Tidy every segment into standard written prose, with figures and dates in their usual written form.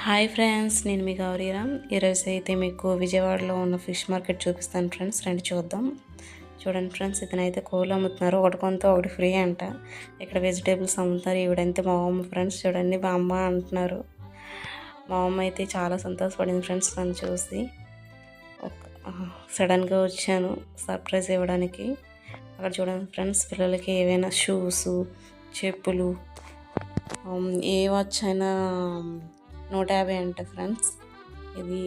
Hi friends, నేను మీ గౌరీరామ్. ఈరోజు అయితే మీకు విజయవాడలో ఉన్న ఫిష్ మార్కెట్ చూపిస్తాను ఫ్రెండ్స్. రండి చూద్దాం. చూడండి ఫ్రెండ్స్, ఇతనైతే కోళ్ళు అమ్ముతున్నారు. ఒకటి కొంత ఒకటి ఫ్రీ అంట. ఇక్కడ వెజిటేబుల్స్ అమ్ముతారు. ఈవిడంతే మా అమ్మ ఫ్రెండ్స్. చూడండి, మా అమ్మ అంటున్నారు. మా అమ్మ అయితే చాలా సంతోషపడింది ఫ్రెండ్స్ నన్ను చూసి. సడన్గా వచ్చాను సర్ప్రైజ్ ఇవ్వడానికి. అక్కడ చూడండి ఫ్రెండ్స్, పిల్లలకి ఏవైనా షూస్, చెప్పులు, ఏ వాచ్ అయినా 150 అంట ఫ్రెండ్స్. ఇది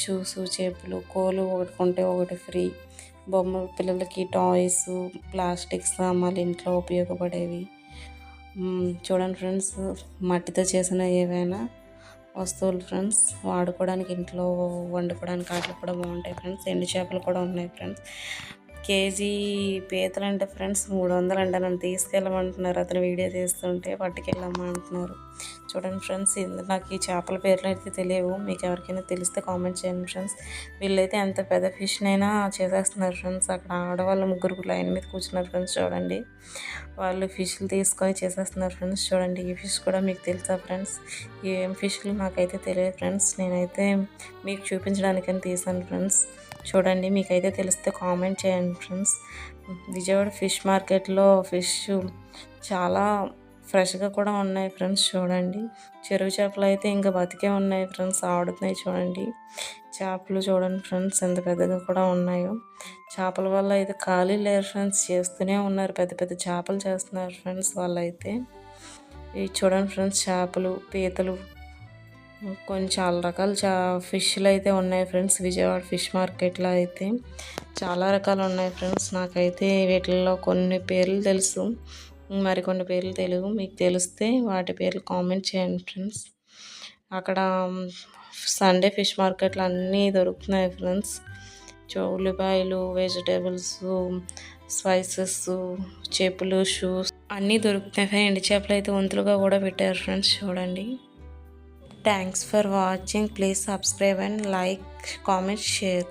షూస్, చెప్పులు, కోలు ఒకటి కొంటే ఒకటి ఫ్రీ. బొమ్మలు, పిల్లలకి టాయ్స్, ప్లాస్టిక్ సామాన్లు, ఇంట్లో ఉపయోగపడేవి. చూడండి ఫ్రెండ్స్, మట్టితో చేసిన ఏవైనా వస్తువులు ఫ్రెండ్స్, వాడుకోవడానికి, ఇంట్లో వండుకోవడానికి వాటికి కూడా బాగుంటాయి ఫ్రెండ్స్. ఎండు చేపలు కూడా ఉన్నాయి ఫ్రెండ్స్. కేజీ పీతలు అంటే ఫ్రెండ్స్ 300 అంట. నన్ను తీసుకెళ్ళమంటున్నారు. అతను వీడియో తీస్తుంటే పట్టుకెళ్ళమ్మా అంటున్నారు. చూడండి ఫ్రెండ్స్, నాకు ఈ చేపల పేర్లు అయితే తెలియవు. మీకు ఎవరికైనా తెలిస్తే కామెంట్ చేయండి ఫ్రెండ్స్. వీళ్ళైతే ఎంత పెద్ద ఫిష్నైనా చేసేస్తున్నారు ఫ్రెండ్స్. అక్కడ ఆడవాళ్ళు ముగ్గురు లైన్ మీద కూర్చున్నారు ఫ్రెండ్స్. చూడండి, వాళ్ళు ఫిష్లు తీసుకొని చేసేస్తున్నారు ఫ్రెండ్స్. చూడండి, ఈ ఫిష్ కూడా మీకు తెలుసా ఫ్రెండ్స్? ఏం ఫిష్లు నాకైతే తెలియదు ఫ్రెండ్స్. నేనైతే మీకు చూపించడానికని తీసాను ఫ్రెండ్స్. చూడండి, మీకైతే తెలిస్తే కామెంట్ చేయండి ఫ్రెండ్స్. విజయవాడ ఫిష్ మార్కెట్లో ఫిష్ చాలా ఫ్రెష్గా కూడా ఉన్నాయి ఫ్రెండ్స్. చూడండి, చెరువు చేపలు అయితే ఇంకా బతికే ఉన్నాయి ఫ్రెండ్స్, ఆడుతున్నాయి. చూడండి, చేపలు చూడండి ఫ్రెండ్స్ ఎంత పెద్దగా కూడా ఉన్నాయో. చేపల వల్ల అయితే ఖాళీ లేరు ఫ్రెండ్స్, చేస్తూనే ఉన్నారు. పెద్ద పెద్ద చేపలు చేస్తున్నారు ఫ్రెండ్స్ వాళ్ళైతే. ఇవి చూడండి ఫ్రెండ్స్, చేపలు, పీతలు, కొన్ని చాలా రకాల ఫిష్లు అయితే ఉన్నాయి ఫ్రెండ్స్. విజయవాడ ఫిష్ మార్కెట్లో అయితే చాలా రకాలు ఉన్నాయి ఫ్రెండ్స్. నాకైతే వీటిల్లో కొన్ని పేర్లు తెలుసు, మరికొన్ని పేర్లు తెలియవు. మీకు తెలిస్తే వాటి పేర్లు కామెంట్ చేయండి ఫ్రెండ్స్. అక్కడ సండే ఫిష్ మార్కెట్లో అన్నీ దొరుకుతున్నాయి ఫ్రెండ్స్. ఉల్లిపాయలు, వెజిటేబుల్స్, స్పైసెస్, చెప్పులు, షూస్ అన్నీ దొరుకుతాయి. ఎండు చేపలు అయితే వంతులుగా కూడా పెట్టారు ఫ్రెండ్స్. చూడండి. Thanks for watching. Please subscribe and like, comment, share.